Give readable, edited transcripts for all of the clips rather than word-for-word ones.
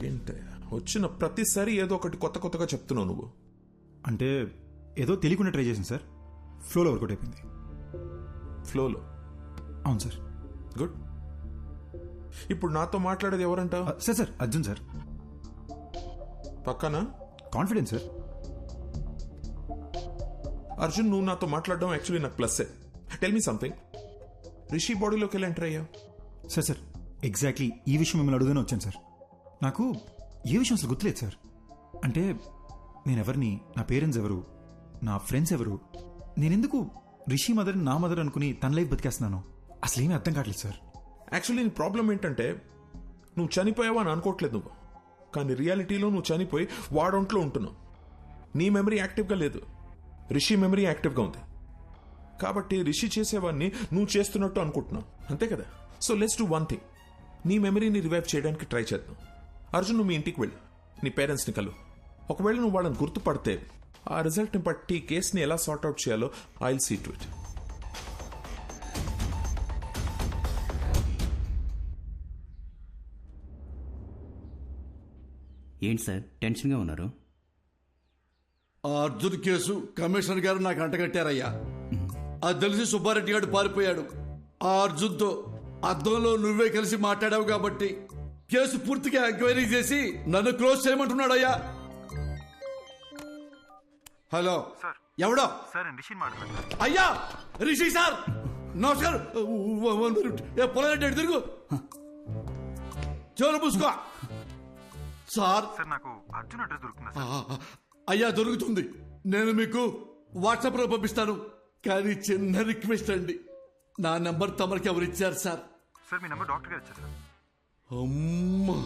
ఏంటి వచ్చిన ప్రతిసారి ఏదో ఒకటి కొత్త కొత్తగా చెప్తున్నావు నువ్వు. అంటే ఏదో తెలియకుండా ట్రై చేసింది సార్, ఫ్లోలో వర్కౌట్ అయిపోయింది. ఫ్లోలో? అవును సార్. గుడ్. ఇప్పుడు నాతో మాట్లాడేది ఎవరంట? Sir sir Arjun sir. పక్కన కాన్ఫిడెన్స్ సార్. అర్జున్, నువ్వు నాతో మాట్లాడడం యాక్చువల్లీ నాకు ప్లస్సే. Tell me something. రిషి బాడీలోకి వెళ్ళి ఎంటర్ అయ్యా? సార్ సార్ ఎగ్జాక్ట్లీ ఈ విషయం మిమ్మల్ని అడుగుతూనే వచ్చాను సార్. నాకు ఏ విషయం అసలు గుర్తులేదు సార్. అంటే నేనెవరిని, నా పేరెంట్స్ ఎవరు, నా ఫ్రెండ్స్ ఎవరు, నేనెందుకు రిషి మదర్ నా మదర్ అనుకుని తన లైఫ్ బతికేస్తున్నాను అసలు ఏమీ అర్థం కావట్లేదు సార్. యాక్చువల్లీ నీ ప్రాబ్లం ఏంటంటే నువ్వు చనిపోయావా అని అనుకోవట్లేదు నువ్వు, కానీ రియాలిటీలో నువ్వు చనిపోయి వాడొంట్లో ఉంటున్నావు. నీ మెమరీ యాక్టివ్గా లేదు, రిషి మెమరీ యాక్టివ్గా ఉంది. కాబట్టి రిషి చేసేవాడిని నువ్వు చేస్తున్నట్టు అనుకుంటున్నావు, అంతే కదా? So let's do one thing. నీ మెమరీని రివైవ్ చేయడానికి ట్రై చేద్దాం. అర్జున్, నువ్వు మీ ఇంటికి వెళ్ళు, నీ పేరెంట్స్ని కలు. ఒకవేళ నువ్వు వాళ్ళని గుర్తుపడితే ఆ రిజల్ట్ని బట్టి కేసుని ఎలా సార్ట్అవుట్ చేయాలో I will see to it. ఏంటి సార్ టెన్షన్గా ఉన్నారు? ఆ అర్జున్ కేసు కమిషనర్ గారు నాకు అంటగట్టారయ్యా. అది తెలిసి సుబ్బారెడ్డి గారు పారిపోయాడు. ఆ అర్జున్తో అద్దంలో నువ్వే కలిసి మాట్లాడావు కాబట్టి కేసు పూర్తిగా ఎంక్వైరీ చేసి నన్ను క్లోజ్ చేయమంటున్నాడయ్యా. Hello sir. ఎవడో? సార్ రిషి మాట్లాడుతున్నారు. అయ్యా రిషి సార్ నమస్కారం. పొలం తిరుగు, చెవులు పూసుకో. సార్ నాకు అర్జున్ అడ్రస్ దొరుకుతుంది. అయ్యా దొరుకుతుంది, నేను మీకు వాట్సాప్ లో పంపిస్తాను. కానీ చిన్న రిక్వెస్ట్ అండి, నా నంబర్ తమరికి ఎవరు ఇచ్చారు సార్? సార్ మీ నంబర్ డాక్టర్ గారు ఇచ్చారు సార్. అమ్మా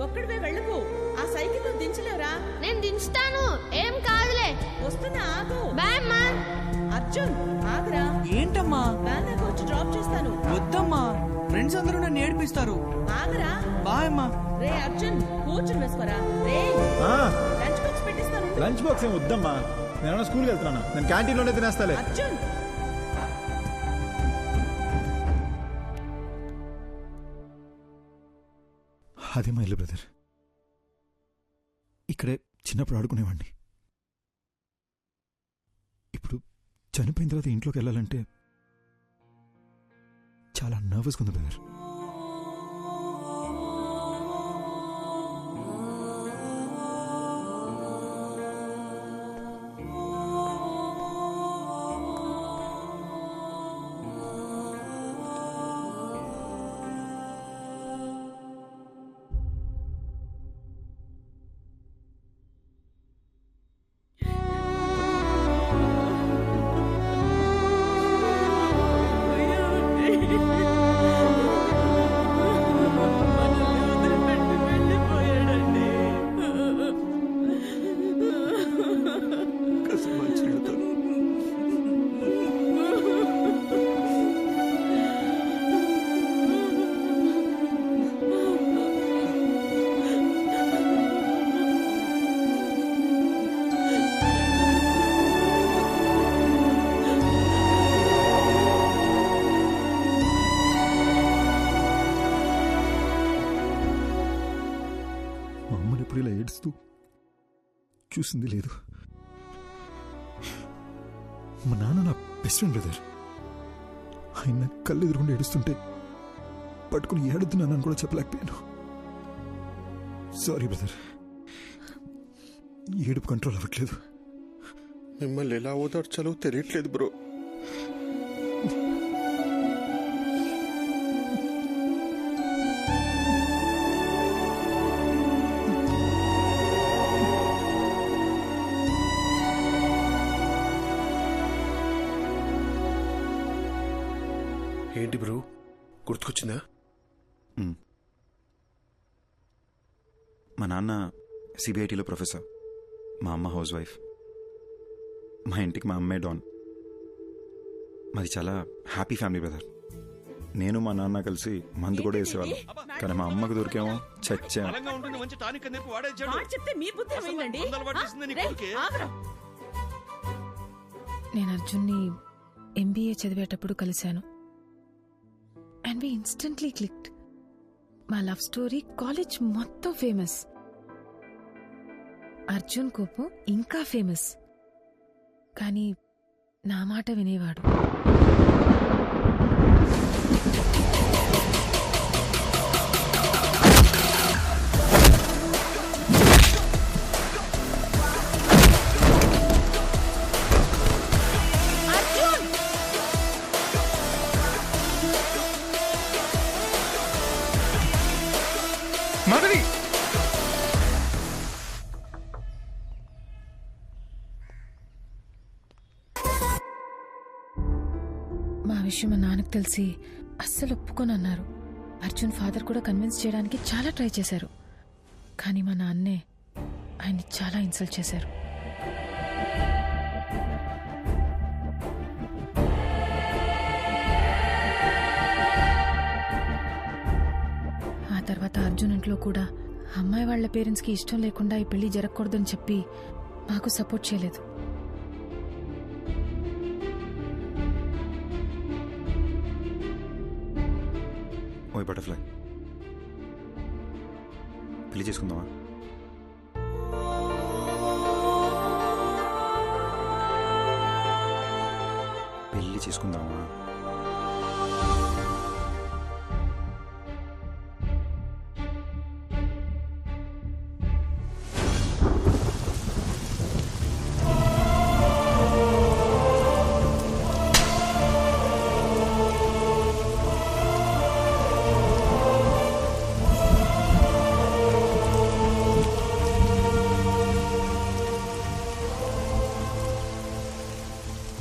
ఒక్కడివే వెళ్ళకు, ఆ సైకిల్ దించలేవురా? నేను దించుతాను, ఏం కాదులే. వస్తున్నా, ఆగు. బాయ్ అమ్మా. అర్జున్ ఆగురా. ఏంటమ్మా? వ్యాన్ దాకా వచ్చి డ్రాప్ చేస్తాను. వద్దమ్మా, ఫ్రెండ్స్ అందరూ నన్ను ఏడిపిస్తారు. ఆగురా. బాయ్ అమ్మా. రే అర్జున్ కూర్చుని వేసుకోరా. రే లంచ్ బాక్స్ పెట్టిస్తాను. లంచ్ బాక్స్ ఏం వద్దమ్మా, నేను స్కూల్కి వెళ్తున్నాను, నేను క్యాంటీన్లోనే తినేస్తాలే. అర్జున్ అదే మా ఇల్లు బ్రదర్. ఇక్కడే చిన్నప్పుడు ఆడుకునేవాడిని. ఇప్పుడు చనిపోయిన తర్వాత ఇంట్లోకి వెళ్ళాలంటే చాలా నర్వస్గా ఉంది బ్రదర్. ఇలా ఏడుస్తూ చూసింది లేదు. మా నాన్న నా బెస్ట్ ఫ్రెండ్ బ్రదర్. ఆయన కళ్ళు ఎదురుకుండా ఏడుస్తుంటే పట్టుకుని ఏడుతున్నానని కూడా చెప్పలేకపోయాను. సారీ బ్రదర్, ఏడుపు కంట్రోల్ అవ్వట్లేదు. మిమ్మల్ని ఎలా ఓదార్చాలో తెలియట్లేదు బ్రో. ఏంటి బ్రో గుర్తుకొచ్చిందా? మా నాన్న సిబిఐటిలో ప్రొఫెసర్, మా అమ్మ హౌస్ వైఫ్. మా ఇంటికి మా అమ్మే డాన్. మాది చాలా హ్యాపీ ఫ్యామిలీ బ్రదర్. నేను మా నాన్న కలిసి మందు కూడా వేసేవాళ్ళం, కానీ మా అమ్మకు దొరికేమో చచ్చాము. మాట చెప్తే మీ బుద్ధి ఏమైందండి? రేయ్, ఆగరా. నేను అర్జున్ని ఎంబీఏ చదివేటప్పుడు కలిశాను. And we instantly clicked. మా లవ్ స్టోరీ కాలేజ్ మొత్తం ఫేమస్. అర్జున్ కోపం ఇంకా ఫేమస్. కానీ నా మాట వినేవాడు. మాధవి, మా విషయం మా నాన్నకు తెలిసి అస్సలు ఒప్పుకోనన్నారు. అర్జున్ ఫాదర్ కూడా కన్విన్స్ చేయడానికి చాలా ట్రై చేశారు. కానీ మా నాన్నే ఆయన్ని చాలా ఇన్సల్ట్ చేశారు. ఆ తర్వాత అర్జున్ ఇంట్లో కూడా అమ్మాయి వాళ్ళ పేరెంట్స్కి ఇష్టం లేకుండా ఈ పెళ్లి జరగకూడదని చెప్పి మాకు సపోర్ట్ చేయలేదు. ఓయ్ బటర్ఫ్లై, పెళ్లి చేసుకుందామా? పెళ్లి చేసుకుందామా?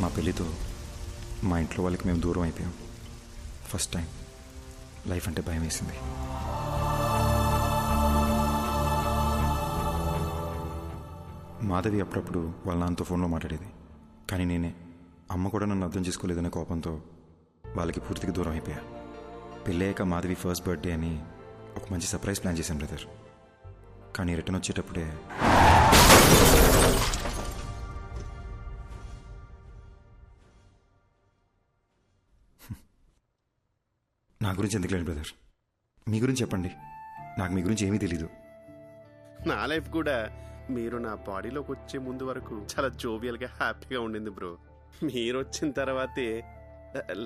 మా పెళ్ళితో మా ఇంట్లో వాళ్ళకి మేము దూరం అయిపోయాం. ఫస్ట్ టైం లైఫ్ అంటే భయం వేసింది. మాధవి అప్పుడప్పుడు వాళ్ళ నాన్నతో ఫోన్లో మాట్లాడేది, కానీ నేనే అమ్మ కూడా నన్ను అర్థం చేసుకోలేదనే కోపంతో వాళ్ళకి పూర్తిగా దూరం అయిపోయా. పెళ్ళయ్యాక మాధవి ఫస్ట్ బర్త్డే అని ఒక మంచి సర్ప్రైజ్ ప్లాన్ చేశాం బ్రదర్. కానీ రిటర్న్ వచ్చేటప్పుడే నా గురించి ఎందుకు లేదు బ్రదర్, మీ గురించి చెప్పండి. నాకు మీ గురించి ఏమీ తెలీదు. నా లైఫ్ కూడా మీరు నా బాడీలోకి వచ్చే ముందు వరకు చాలా జోవియల్గా హ్యాపీగా ఉండింది బ్రో. మీరు వచ్చిన తర్వాతే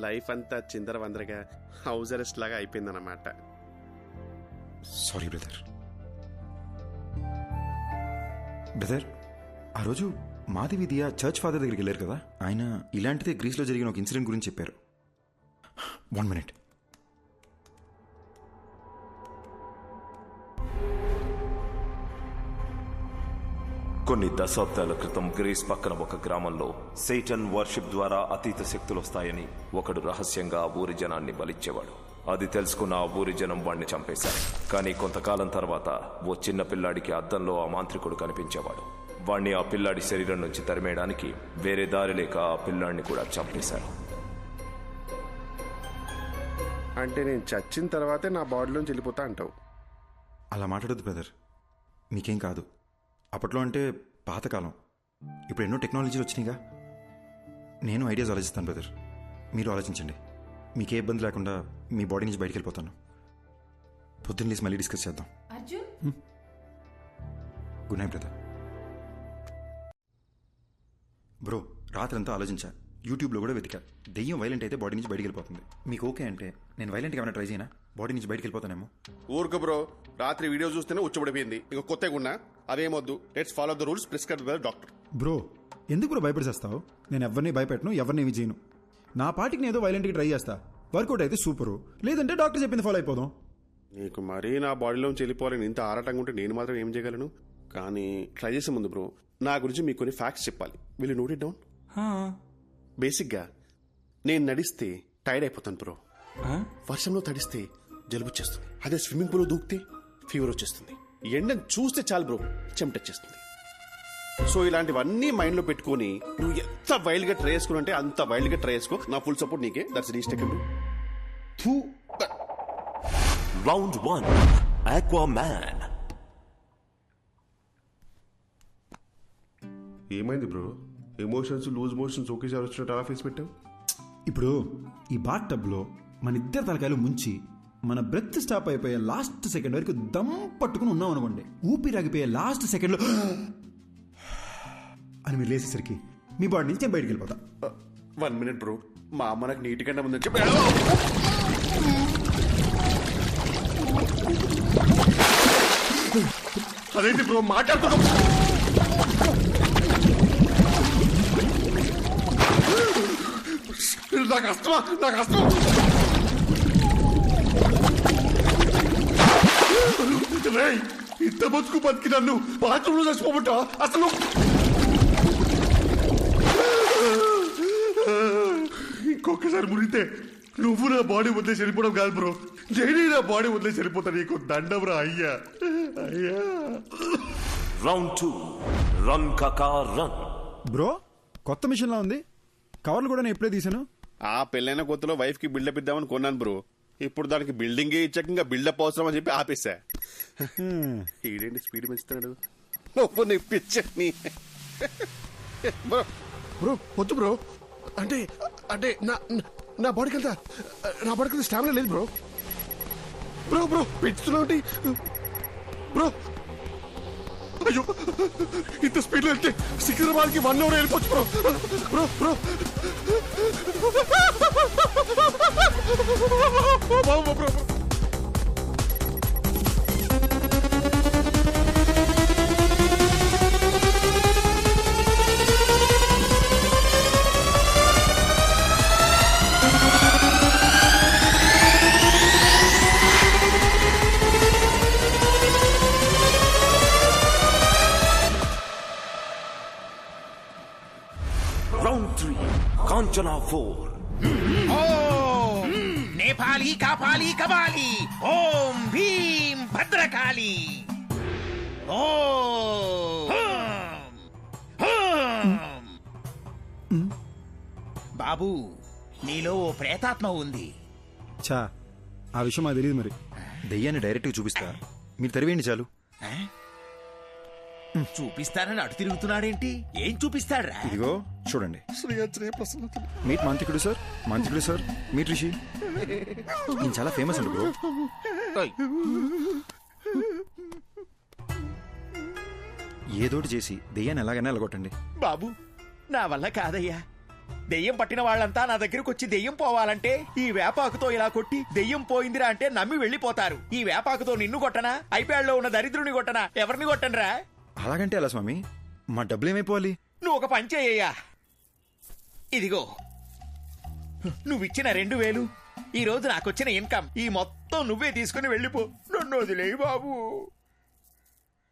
లైఫ్ అంతా చిందరవందరగా హౌస్ అరెస్ట్ లాగా అయిపోయిందన్నమాట. Sorry brother. బ్రదర్, ఆ రోజు మాధవి దియా చర్చ్ ఫాదర్ దగ్గరికి వెళ్ళారు కదా, ఆయన ఇలాంటిదే గ్రీస్లో జరిగిన ఒక ఇన్సిడెంట్ గురించి చెప్పారు. 1 minute. కొన్ని దశాబ్దాల క్రితం గ్రీస్ పక్కన ఒక గ్రామంలో సైటన్ వర్షిప్ ద్వారా అతీత శక్తులు వస్తాయని ఒకడు రహస్యంగా ఆ ఊరి జనాన్ని బలిచ్చేవాడు. అది తెలుసుకున్న ఆ ఊరి జనం వాడిని చంపేశారు. కానీ కొంతకాలం తర్వాత ఓ చిన్న పిల్లాడికి అద్దంలో ఆ మాంత్రికుడు కనిపించేవాడు. వాణ్ణి ఆ పిల్లాడి శరీరం నుంచి తరిమేయడానికి వేరే దారి లేక ఆ పిల్లాడిని కూడా చంపేశారు. అంటే నేను చచ్చిన తర్వాతే నా బాడీలోంచి వెళ్ళిపోతా అంటావు? అలా మాట్లాడద్దు బ్రదర్, మీకేం కాదు. అప్పట్లో అంటే పాతకాలం, ఇప్పుడు ఎన్నో టెక్నాలజీలు వచ్చినాయిగా. నేను ఐడియాస్ ఆలోచిస్తాను బ్రదర్, మీరు ఆలోచించండి. మీకే ఇబ్బంది లేకుండా మీ బాడీ నుంచి బయటికి వెళ్ళిపోతాను. పొద్దున్న లేసి మళ్ళీ డిస్కస్ చేద్దాం. Good night brother. బ్రో, రాత్రంతా ఆలోచించా, యూట్యూబ్లో కూడా వెతికా. దెయ్యం వైలెంట్ అయితే బాడీ నుంచి బయటికి వెళ్ళిపోతుంది. మీకు ఓకే అంటే నేను వైలెంట్గా ఏమైనా ట్రై చేయనా? బాడీ నుంచి బయటికి వెళ్ళిపోతానేమో. ఊరుకో బ్రో, రాత్రి వీడియో చూస్తేనే ఉచ్చబడిపోయింది. ఇక కొత్తగా ఉన్నా అదేమొద్దు. Let's follow the rules prescribed by doctor. Bro, ఎందుకు బ్రో భయపడిచేస్తావు? నేను ఎవరిని భయపెట్టను, ఎవరిని ఏమి చేయను. నా పాటికి నేను ఏదో వైలెంట్గా ట్రై చేస్తా. వర్కౌట్ అయితే సూపరు, లేదంటే డాక్టర్ చెప్పింది ఫాలో అయిపోదాం. నీకు మరీ నా బాడీలోంచి వెళ్ళిపోవాలని ఇంత ఆరాటంగా ఉంటే నేను మాత్రం ఏం చేయగలను? కానీ ట్రై చేసే ముందు బ్రో, నా గురించి మీకు కొన్ని ఫ్యాక్ట్స్ చెప్పాలి. Will you note it down? బేసిక్గా నేను నడిస్తే టైర్డ్ అయిపోతాను బ్రో. వర్షంలో తడిస్తే జలుబు వచ్చేస్తుంది. అదే స్విమ్మింగ్ పూల్ దూకితే ఫీవర్ వచ్చేస్తుంది. ఎండను చూస్తే చాలు బ్రో చెమటొచ్చేస్తుంది. సో ఇలాంటివన్నీ మైండ్ లో పెట్టుకొని నువ్వు ఎంత వైల్డ్ గా ట్రై చేసుకుని అంటే అంత వైల్డ్ గా ట్రై చేసుకో. నా ఫుల్ సపోర్ట్ నీకే. దట్స్ రీస్టెక్. Round 1 Aquaman. ఏమైంది బ్రో? ఎమోషన్స్ లూజ్ మోషన్స్ ఒకేసారి వచ్చినట్టు అలా ఫేస్ పెట్టావు. ఇప్పుడు ఈ బాత్ టబ్లో మన ఇద్దరు తలకాయలు ముంచి మన బ్రెత్ స్టాప్ అయిపోయే లాస్ట్ సెకండ్ వరకు దమ్ పట్టుకుని ఉన్నాం అనుకోండి, ఊపిరాగిపోయే లాస్ట్ సెకండ్లో అని మీరు లేసేసరికి మీ బాడీ నుంచి నేను బయటికి వెళ్ళిపోతా. 1 minute బ్రో. మా అమ్మ నాకు నీటి కంటే ముందు చెప్పి అదేంటి బ్రో మాట్లాడుతున్నాం. నాకు అస్తమా ఇంత బతుకు బతికి నన్ను బాత్రూంలో చచ్చిపోబట్టా అసలు. ఇంకొకసారి మురిగితే నువ్వు నా బాడీ వదిలేసి వెళ్ళిపోవడం కాదు బ్రో, నేనే నా బాడీ వదిలేసి వెళ్ళిపోతా. నీకు దండం రా అయ్యా. రౌండ్ 2 రన్ కాకా రన్. బ్రో కొత్త మిషన్ లా ఉంది, కవర్లు కూడా నేను ఎప్పుడే తీసాను. ఆ పెళ్ళైన కొత్తలో వైఫ్ కి బిల్డప్ ఇద్దామని కొన్నాను బ్రో. ఇప్పుడు దానికి బిల్డింగ్ ఇచ్చాక ఇంకా బిల్డప్ అవసరం అని చెప్పి ఆపేసా. ఈడేంటి స్పీడ్ పెంచుతాడు. నువ్వు నిప్పించని బ్రో. వద్దు బ్రో. అంటే అంటే నా బాడీకి అంతా స్టామినా లేదు బ్రో. Bro పెంచుతున్నావు bro. అయ్యో ఇంత స్పీడ్ లో వెళ్తే సికింద్రాబాద్కి 1 hour వెళ్ళిపోవచ్చు bro. Bro bro. Round 3 Kanchana 4. నేపాలి కాపాలి కబాలి ఓం భీం భద్రకాళి. బాబు నీలో ఓ ప్రేతాత్మ ఉంది. చా ఆ విషయం నాకు తెలియదు. మరి దెయ్యాన్ని డైరెక్ట్గా చూపిస్తా, మీరు తరివేయండి చాలు. చూపిస్తానని అటు తిరుగుతున్నాడేంటి? ఏం చూపిస్తాడ్రా? ఇదిగో చూడండి. మీట్ మాంత్రికుడు సార్, మాంత్రికుడు సార్, మీట్ రిషి. నేను చాలా ఫేమస్ అండి బ్రో. ఏదోటి చేసి దెయ్యాన్ని ఎలాగైనా ఎలగొట్టండి బాబు. నా వల్ల కాదయ్యా. దెయ్యం పట్టిన వాళ్ళంతా నా దగ్గరకు వచ్చి దెయ్యం పోవాలంటే ఈ వేపాకుతో ఇలా కొట్టి దెయ్యం పోయిందిరా అంటే నమ్మి వెళ్ళిపోతారు. ఈ వేపాకుతో నిన్ను కొట్టనా, ఐప్యాడ్లో ఉన్న దరిద్రుని కొట్టనా, ఎవరిని కొట్టనరా? అలాగంటే అలా స్వామి, మా డబ్బులు ఏమైపోవాలి? నువ్వు ఒక పని చేయ్యా. ఇదిగో నువ్విచ్చిన 2000, ఈ రోజు నాకొచ్చిన ఇన్కమ్, ఈ మొత్తం నువ్వే తీసుకుని వెళ్ళిపో. నన్ను వదిలేయ్ బాబు.